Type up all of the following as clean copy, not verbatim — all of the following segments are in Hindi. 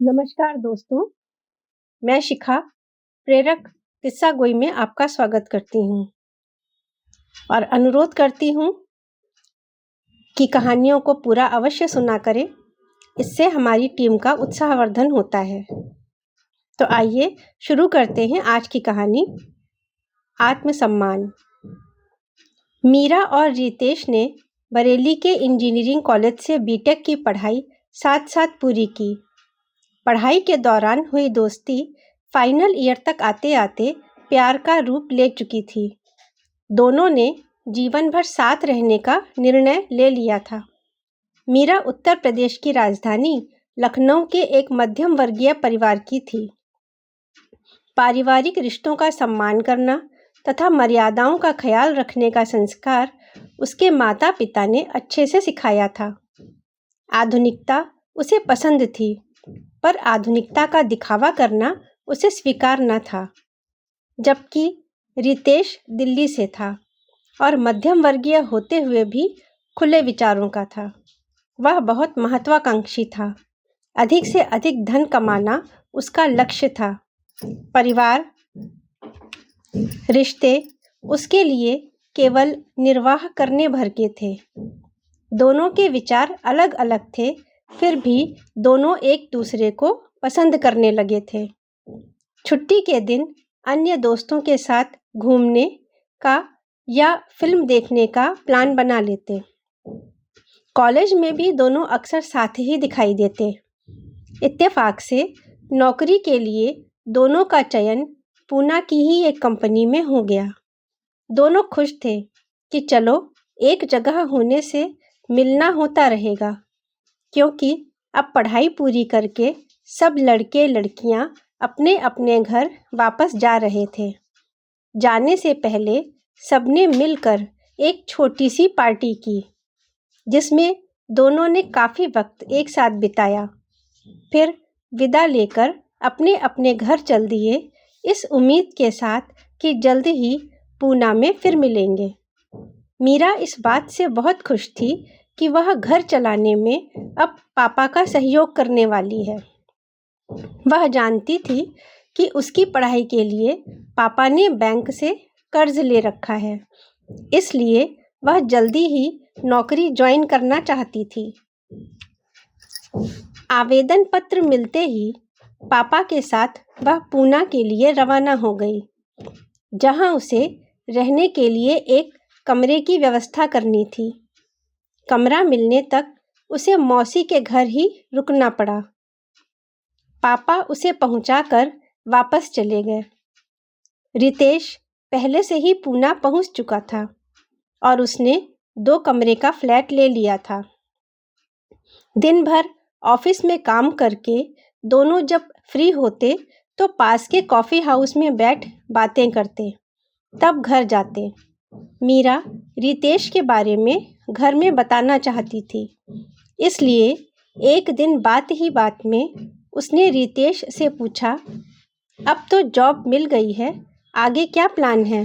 नमस्कार दोस्तों, मैं शिखा प्रेरक किस्सा गोई में आपका स्वागत करती हूँ और अनुरोध करती हूँ कि कहानियों को पूरा अवश्य सुना करें। इससे हमारी टीम का उत्साहवर्धन होता है। तो आइए शुरू करते हैं आज की कहानी, आत्मसम्मान। मीरा और रितेश ने बरेली के इंजीनियरिंग कॉलेज से बीटेक की पढ़ाई साथ साथ पूरी की। पढ़ाई के दौरान हुई दोस्ती फाइनल ईयर तक आते आते प्यार का रूप ले चुकी थी। दोनों ने जीवन भर साथ रहने का निर्णय ले लिया था। मीरा उत्तर प्रदेश की राजधानी लखनऊ के एक मध्यम वर्गीय परिवार की थी। पारिवारिक रिश्तों का सम्मान करना तथा मर्यादाओं का ख्याल रखने का संस्कार उसके माता पिता ने अच्छे से सिखाया था। आधुनिकता उसे पसंद थी, पर आधुनिकता का दिखावा करना उसे स्वीकार न था। जबकि रितेश दिल्ली से था और मध्यम वर्गीय होते हुए भी खुले विचारों का था। वह बहुत महत्वाकांक्षी था। अधिक से अधिक धन कमाना उसका लक्ष्य था। परिवार, रिश्ते उसके लिए केवल निर्वाह करने भर के थे। दोनों के विचार अलग अलग थे, फिर भी दोनों एक दूसरे को पसंद करने लगे थे। छुट्टी के दिन अन्य दोस्तों के साथ घूमने का या फिल्म देखने का प्लान बना लेते। कॉलेज में भी दोनों अक्सर साथ ही दिखाई देते। इत्तेफाक से नौकरी के लिए दोनों का चयन पूना की ही एक कंपनी में हो गया। दोनों खुश थे कि चलो एक जगह होने से मिलना होता रहेगा, क्योंकि अब पढ़ाई पूरी करके सब लड़के लड़कियां अपने अपने घर वापस जा रहे थे। जाने से पहले सबने मिलकर एक छोटी सी पार्टी की, जिसमें दोनों ने काफ़ी वक्त एक साथ बिताया। फिर विदा लेकर अपने अपने घर चल दिए, इस उम्मीद के साथ कि जल्द ही पूना में फिर मिलेंगे। मीरा इस बात से बहुत खुश थी कि वह घर चलाने में अब पापा का सहयोग करने वाली है। वह जानती थी कि उसकी पढ़ाई के लिए पापा ने बैंक से कर्ज ले रखा है, इसलिए वह जल्दी ही नौकरी ज्वाइन करना चाहती थी। आवेदन पत्र मिलते ही पापा के साथ वह पूना के लिए रवाना हो गई, जहां उसे रहने के लिए एक कमरे की व्यवस्था करनी थी। कमरा मिलने तक उसे मौसी के घर ही रुकना पड़ा। पापा उसे पहुंचाकर वापस चले गए। रितेश पहले से ही पूना पहुंच चुका था और उसने 2 कमरे का फ्लैट ले लिया था। दिन भर ऑफिस में काम करके दोनों जब फ्री होते तो पास के कॉफ़ी हाउस में बैठ बातें करते, तब घर जाते। मीरा रितेश के बारे में घर में बताना चाहती थी, इसलिए एक दिन बात ही बात में उसने रितेश से पूछा, अब तो जॉब मिल गई है, आगे क्या प्लान है?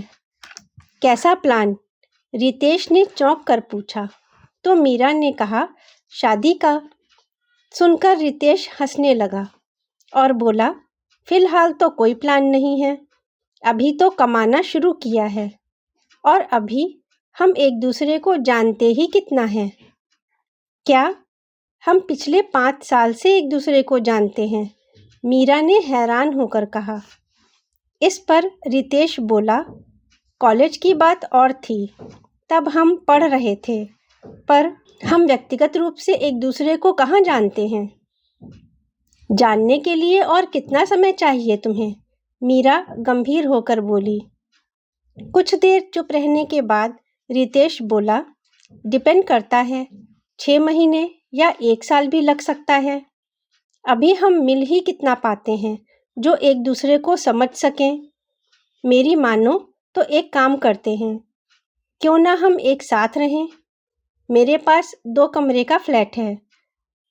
कैसा प्लान? रितेश ने चौंक कर पूछा। तो मीरा ने कहा, शादी का। सुनकर रितेश हंसने लगा और बोला, फिलहाल तो कोई प्लान नहीं है, अभी तो कमाना शुरू किया है और अभी हम एक दूसरे को जानते ही कितना है। क्या हम पिछले 5 साल से एक दूसरे को जानते हैं? मीरा ने हैरान होकर कहा। इस पर रितेश बोला, कॉलेज की बात और थी, तब हम पढ़ रहे थे, पर हम व्यक्तिगत रूप से एक दूसरे को कहाँ जानते हैं? जानने के लिए और कितना समय चाहिए तुम्हें? मीरा गंभीर होकर बोली। कुछ देर चुप रहने के बाद रितेश बोला, डिपेंड करता है, 6 महीने या 1 साल भी लग सकता है। अभी हम मिल ही कितना पाते हैं जो एक दूसरे को समझ सकें। मेरी मानो तो एक काम करते हैं, क्यों ना हम एक साथ रहें? मेरे पास 2 कमरे का फ्लैट है,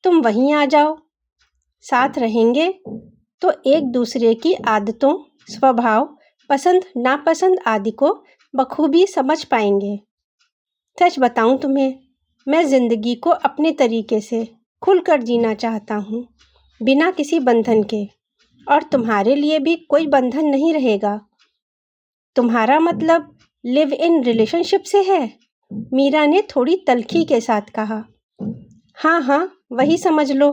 तुम वहीं आ जाओ। साथ रहेंगे तो एक दूसरे की आदतों, स्वभाव, पसंद नापसंद आदि को बखूबी समझ पाएंगे। सच बताऊं तुम्हें, मैं ज़िंदगी को अपने तरीके से खुलकर जीना चाहता हूँ। बिना किसी बंधन के, और तुम्हारे लिए भी कोई बंधन नहीं रहेगा। तुम्हारा मतलब लिव इन रिलेशनशिप से है? मीरा ने थोड़ी तल्खी के साथ कहा। हाँ हाँ, वही समझ लो।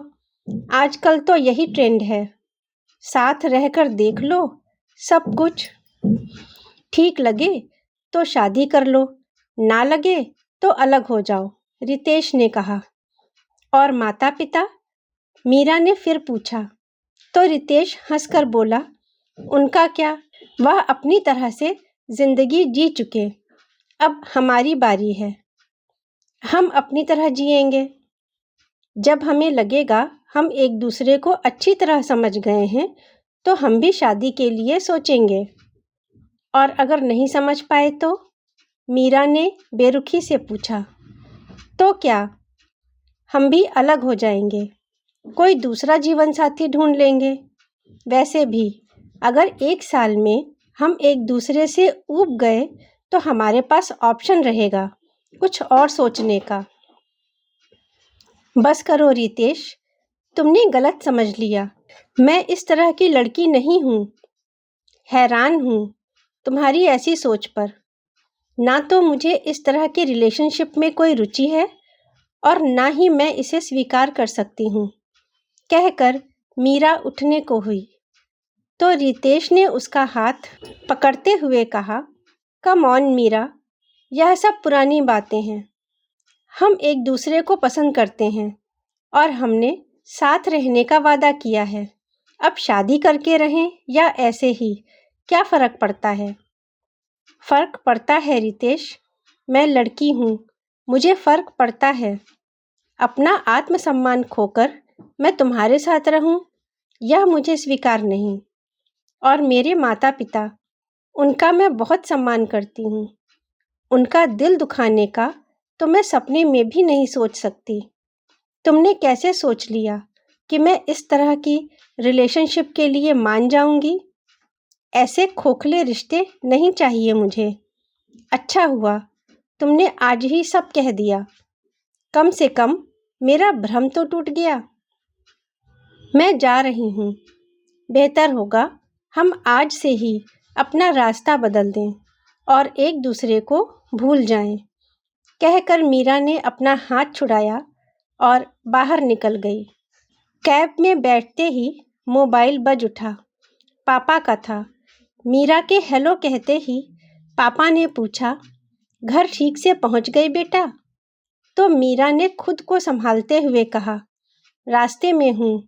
आजकल तो यही ट्रेंड है। साथ रहकर देख लो, सब कुछ ठीक लगे तो शादी कर लो, ना लगे तो अलग हो जाओ, रितेश ने कहा। और माता पिता? मीरा ने फिर पूछा। तो रितेश हंसकर बोला, उनका क्या, वह अपनी तरह से जिंदगी जी चुके। अब हमारी बारी है, हम अपनी तरह जिएंगे। जब हमें लगेगा हम एक दूसरे को अच्छी तरह समझ गए हैं तो हम भी शादी के लिए सोचेंगे। और अगर नहीं समझ पाए तो? मीरा ने बेरुखी से पूछा। तो क्या, हम भी अलग हो जाएंगे, कोई दूसरा जीवन साथी ढूंढ लेंगे। वैसे भी अगर 1 साल में हम एक दूसरे से ऊब गए तो हमारे पास ऑप्शन रहेगा कुछ और सोचने का। बस करो रितेश, तुमने गलत समझ लिया। मैं इस तरह की लड़की नहीं हूँ। हैरान हूँ तुम्हारी ऐसी सोच पर। ना तो मुझे इस तरह के रिलेशनशिप में कोई रुचि है और ना ही मैं इसे स्वीकार कर सकती हूँ, कहकर मीरा उठने को हुई तो रितेश ने उसका हाथ पकड़ते हुए कहा, कम ऑन मीरा, यह सब पुरानी बातें हैं। हम एक दूसरे को पसंद करते हैं और हमने साथ रहने का वादा किया है। अब शादी करके रहें या ऐसे ही, क्या फ़र्क पड़ता है? फ़र्क पड़ता है रितेश, मैं लड़की हूँ, मुझे फ़र्क पड़ता है। अपना आत्मसम्मान खोकर मैं तुम्हारे साथ रहूं, यह मुझे स्वीकार नहीं। और मेरे माता पिता, उनका मैं बहुत सम्मान करती हूँ। उनका दिल दुखाने का तो मैं सपने में भी नहीं सोच सकती। तुमने कैसे सोच लिया कि मैं इस तरह की रिलेशनशिप के लिए मान जाऊंगी? ऐसे खोखले रिश्ते नहीं चाहिए मुझे। अच्छा हुआ तुमने आज ही सब कह दिया, कम से कम मेरा भ्रम तो टूट गया। मैं जा रही हूँ, बेहतर होगा हम आज से ही अपना रास्ता बदल दें और एक दूसरे को भूल जाएं, कहकर मीरा ने अपना हाथ छुड़ाया और बाहर निकल गई। कैब में बैठते ही मोबाइल बज उठा। पापा का था। मीरा के हेलो कहते ही पापा ने पूछा, घर ठीक से पहुंच गई बेटा? तो मीरा ने खुद को संभालते हुए कहा, रास्ते में हूँ,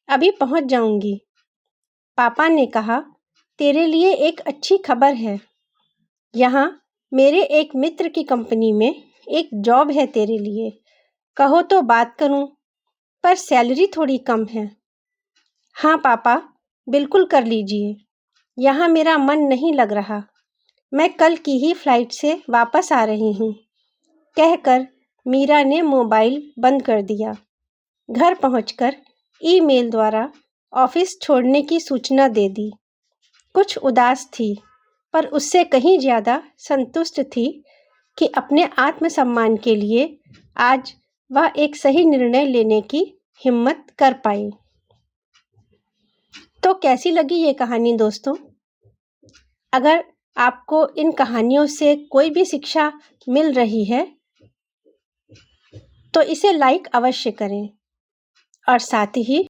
अभी पहुंच जाऊंगी। पापा ने कहा, तेरे लिए एक अच्छी खबर है। यहाँ मेरे एक मित्र की कंपनी में एक जॉब है तेरे लिए। कहो तो बात करूं, पर सैलरी थोड़ी कम है। हाँ पापा, बिल्कुल कर लीजिए। यहाँ मेरा मन नहीं लग रहा। मैं कल की ही फ्लाइट से वापस आ रही हूँ, कहकर मीरा ने मोबाइल बंद कर दिया। घर पहुंचकर ईमेल द्वारा ऑफिस छोड़ने की सूचना दे दी। कुछ उदास थी, पर उससे कहीं ज़्यादा संतुष्ट थी कि अपने आत्मसम्मान के लिए आज वह एक सही निर्णय लेने की हिम्मत कर पाई। तो कैसी लगी ये कहानी दोस्तों? अगर आपको इन कहानियों से कोई भी शिक्षा मिल रही है तो इसे लाइक अवश्य करें और साथ ही